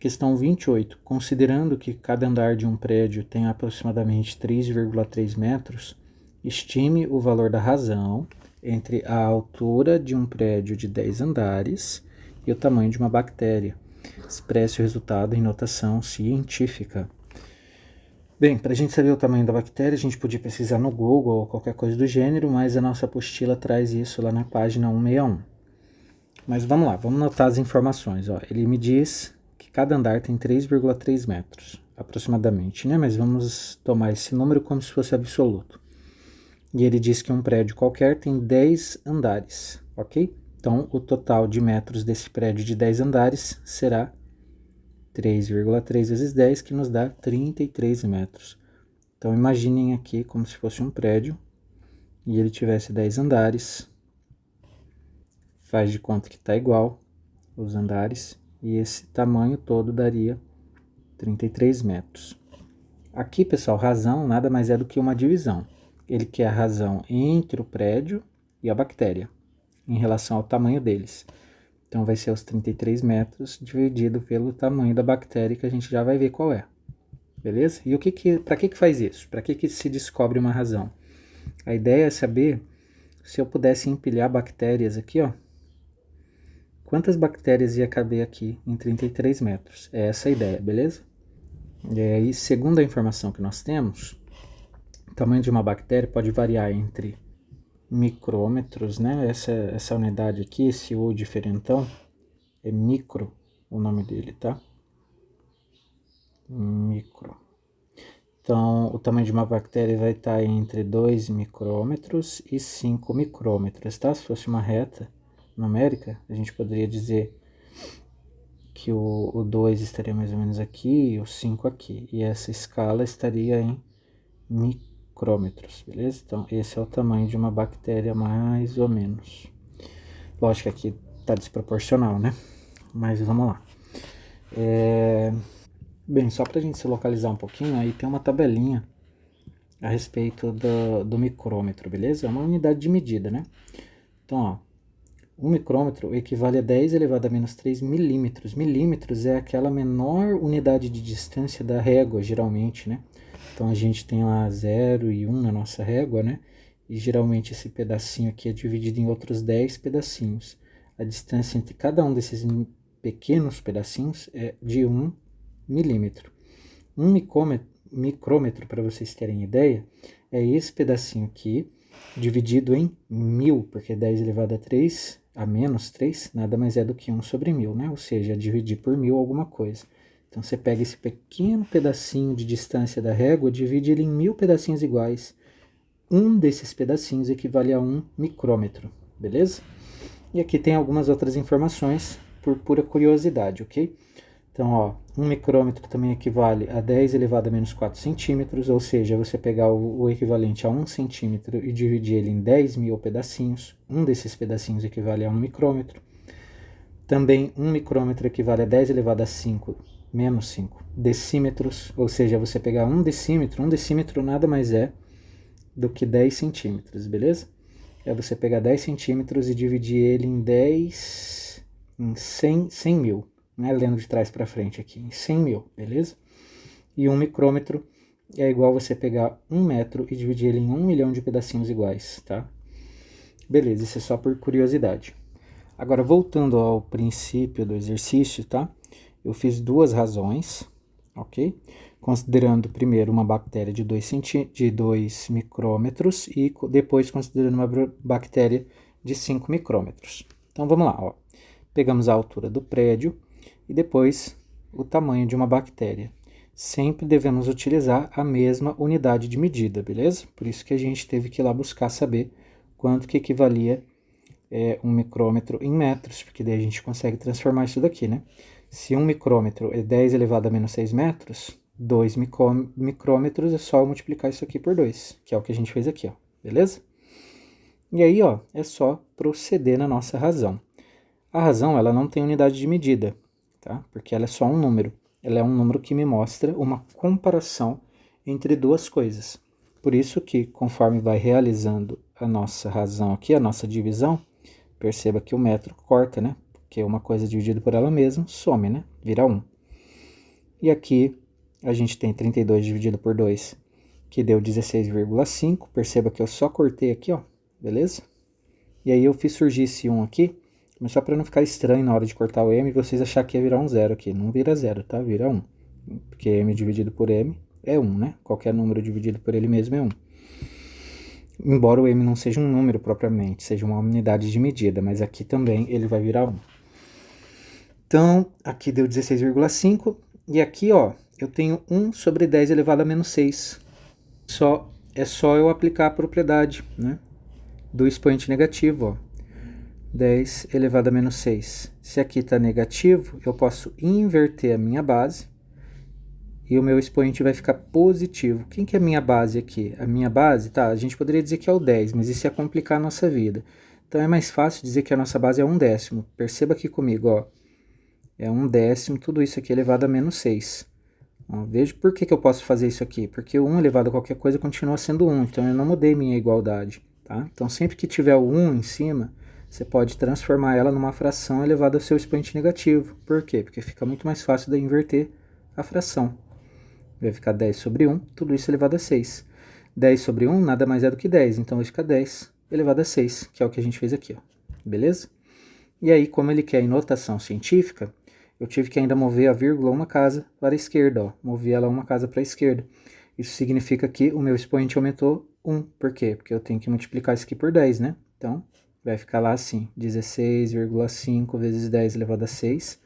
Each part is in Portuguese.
Questão 28. Considerando que cada andar de um prédio tem aproximadamente 3,3 metros, estime o valor da razão entre a altura de um prédio de 10 andares e o tamanho de uma bactéria. Expresse o resultado em notação científica. Bem, para a gente saber o tamanho da bactéria, a gente podia pesquisar no Google ou qualquer coisa do gênero, mas a nossa apostila traz isso lá na página 161. Mas vamos lá, vamos notar as informações. Ó. Ele me diz que cada andar tem 3,3 metros, aproximadamente, né? Mas vamos tomar esse número como se fosse absoluto. E ele diz que um prédio qualquer tem 10 andares, ok? Então, o total de metros desse prédio de 10 andares será 3,3 vezes 10, que nos dá 33 metros. Então, imaginem aqui como se fosse um prédio e ele tivesse 10 andares. Faz de conta que está igual os andares e esse tamanho todo daria 33 metros. Aqui, pessoal, razão nada mais é do que uma divisão. Ele quer a razão entre o prédio e a bactéria, em relação ao tamanho deles. Então, vai ser os 33 metros dividido pelo tamanho da bactéria, que a gente já vai ver qual é. Beleza? E para que faz isso? Para que se descobre uma razão? A ideia é saber se eu pudesse empilhar bactérias aqui, ó. Quantas bactérias ia caber aqui em 33 metros? É essa a ideia, beleza? E aí, segundo a informação que nós temos, o tamanho de uma bactéria pode variar entre micrômetros, né? Essa unidade aqui, esse U diferentão, é micro, o nome dele, tá? Micro. Então, o tamanho de uma bactéria vai estar entre 2 micrômetros e 5 micrômetros, tá? Se fosse uma reta numérica, a gente poderia dizer que o 2 estaria mais ou menos aqui e o 5 aqui. E essa escala estaria em micrômetros, beleza? Então, esse é o tamanho de uma bactéria mais ou menos. Lógico que aqui está desproporcional, né? Mas vamos lá. Bem, só para a gente se localizar um pouquinho, aí tem uma tabelinha a respeito do micrômetro, beleza? É uma unidade de medida, né? Então, ó, um micrômetro equivale a 10 elevado a menos 3 milímetros. Milímetros é aquela menor unidade de distância da régua, geralmente, né? Então, a gente tem lá 0 e 1 na nossa régua, né? E geralmente esse pedacinho aqui é dividido em outros 10 pedacinhos. A distância entre cada um desses pequenos pedacinhos é de 1 milímetro. Um micrômetro, para vocês terem ideia, é esse pedacinho aqui, dividido em 1000, porque 10 elevado a 3, a menos 3, nada mais é do que 1 sobre 1000, né? Ou seja, dividir por 1000 alguma coisa. Então, você pega esse pequeno pedacinho de distância da régua, divide ele em 1000 pedacinhos iguais. Um desses pedacinhos equivale a 1 micrômetro, beleza? E aqui tem algumas outras informações por pura curiosidade, ok? Então, ó, 1 micrômetro também equivale a 10 elevado a menos 4 centímetros, ou seja, você pegar o equivalente a 1 centímetro e dividir ele em 10.000 pedacinhos, um desses pedacinhos equivale a 1 micrômetro. Também 1 micrômetro equivale a 10 elevado a 5, menos 5 decímetros, ou seja, você pegar um decímetro nada mais é do que 10 centímetros, beleza? É você pegar 10 centímetros e dividir ele em 100 mil. Né, lendo de trás para frente aqui, em 100 mil, beleza? E 1 micrômetro é igual você pegar 1 metro e dividir ele em 1 milhão de pedacinhos iguais, tá? Beleza, isso é só por curiosidade. Agora, voltando ao princípio do exercício, tá? Eu fiz duas razões, ok? Considerando primeiro uma bactéria de 2 micrômetros e depois considerando uma bactéria de 5 micrômetros. Então, vamos lá, ó. Pegamos a altura do prédio e depois o tamanho de uma bactéria. Sempre devemos utilizar a mesma unidade de medida, beleza? Por isso que a gente teve que ir lá buscar saber quanto que equivalia 1 micrômetro em metros, porque daí a gente consegue transformar isso daqui, né? Se 1 micrômetro é 10 elevado a menos 6 metros, 2 micrômetros é só eu multiplicar isso aqui por 2, que é o que a gente fez aqui, ó, beleza? E aí, ó, é só proceder na nossa razão. A razão, ela não tem unidade de medida, tá? Porque ela é só um número. Ela é um número que me mostra uma comparação entre duas coisas. Por isso que, conforme vai realizando a nossa razão aqui, a nossa divisão, perceba que o metro corta, né? Porque uma coisa dividida por ela mesma some, né? Vira 1. E aqui a gente tem 32 dividido por 2, que deu 16,5. Perceba que eu só cortei aqui, ó, beleza? E aí eu fiz surgir esse 1 aqui, mas só para não ficar estranho na hora de cortar o m, vocês acharem que ia virar um 0 aqui. Não vira 0, tá? Vira 1. Porque m dividido por m é 1, né? Qualquer número dividido por ele mesmo é 1. Embora o m não seja um número propriamente, seja uma unidade de medida, mas aqui também ele vai virar 1. Então, aqui deu 16,5, e aqui, ó, eu tenho 1 sobre 10 elevado a menos 6. É só eu aplicar a propriedade, né, do expoente negativo, ó. 10 elevado a menos 6. Se aqui está negativo, eu posso inverter a minha base, e o meu expoente vai ficar positivo. Quem que é a minha base aqui? A minha base, tá, a gente poderia dizer que é o 10, mas isso ia complicar a nossa vida. Então é mais fácil dizer que a nossa base é 1/10. Perceba aqui comigo, ó. É 1/10, tudo isso aqui elevado a menos 6. Ó, veja por que eu posso fazer isso aqui. Porque o 1 elevado a qualquer coisa continua sendo 1, então eu não mudei minha igualdade. Tá? Então sempre que tiver o 1 em cima, você pode transformar ela numa fração elevada ao seu expoente negativo. Por quê? Porque fica muito mais fácil de inverter a fração. Vai ficar 10 sobre 1, tudo isso elevado a 6. 10 sobre 1 nada mais é do que 10, então vai ficar 10 elevado a 6, que é o que a gente fez aqui, ó. Beleza? E aí, como ele quer em notação científica, eu tive que ainda mover a vírgula uma casa para a esquerda, ó. Movi ela uma casa para a esquerda. Isso significa que o meu expoente aumentou 1. Por quê? Porque eu tenho que multiplicar isso aqui por 10, né? Então, vai ficar lá assim, 16,5 vezes 10 elevado a 6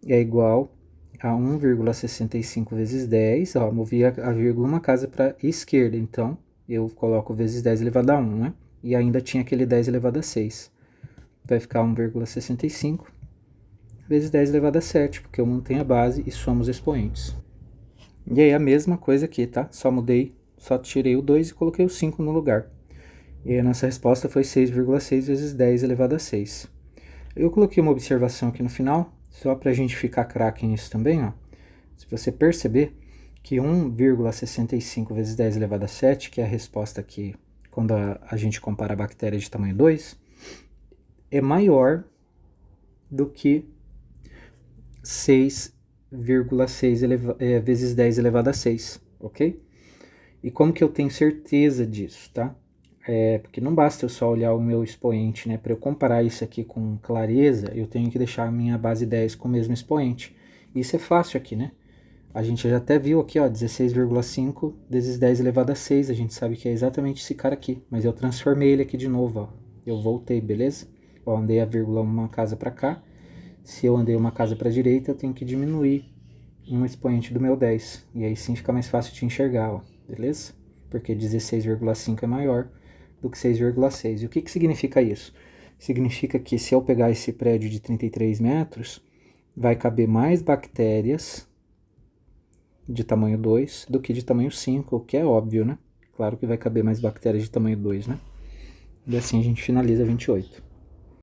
é igual a 1,65 vezes 10. Ó, movi a vírgula uma casa para a esquerda, então eu coloco vezes 10 elevado a 1, né? E ainda tinha aquele 10 elevado a 6. Vai ficar 1,65 vezes 10 elevado a 7, porque eu mantenho a base e somo os expoentes. E aí a mesma coisa aqui, tá? Só tirei o 2 e coloquei o 5 no lugar. E aí a nossa resposta foi 6,6 vezes 10 elevado a 6. Eu coloquei uma observação aqui no final, só para a gente ficar craque nisso também, ó. Se você perceber que 1,65 vezes 10 elevado a 7, que é a resposta aqui quando a gente compara a bactéria de tamanho 2, é maior do que 6,6 vezes 10 elevado a 6, ok? E como que eu tenho certeza disso, tá? Porque não basta eu só olhar o meu expoente, né? Para eu comparar isso aqui com clareza, eu tenho que deixar a minha base 10 com o mesmo expoente. Isso é fácil aqui, né? A gente já até viu aqui, ó, 16,5 vezes 10 elevado a 6. A gente sabe que é exatamente esse cara aqui. Mas eu transformei ele aqui de novo, ó. Eu voltei, beleza? Ó, andei a vírgula uma casa para cá. Se eu andei uma casa para a direita, eu tenho que diminuir um expoente do meu 10. E aí sim fica mais fácil de enxergar, ó. Beleza? Porque 16,5 é maior do que 6,6. E o que que significa isso? Significa que se eu pegar esse prédio de 33 metros, vai caber mais bactérias de tamanho 2 do que de tamanho 5, o que é óbvio, né? Claro que vai caber mais bactérias de tamanho 2, né? E assim a gente finaliza 28.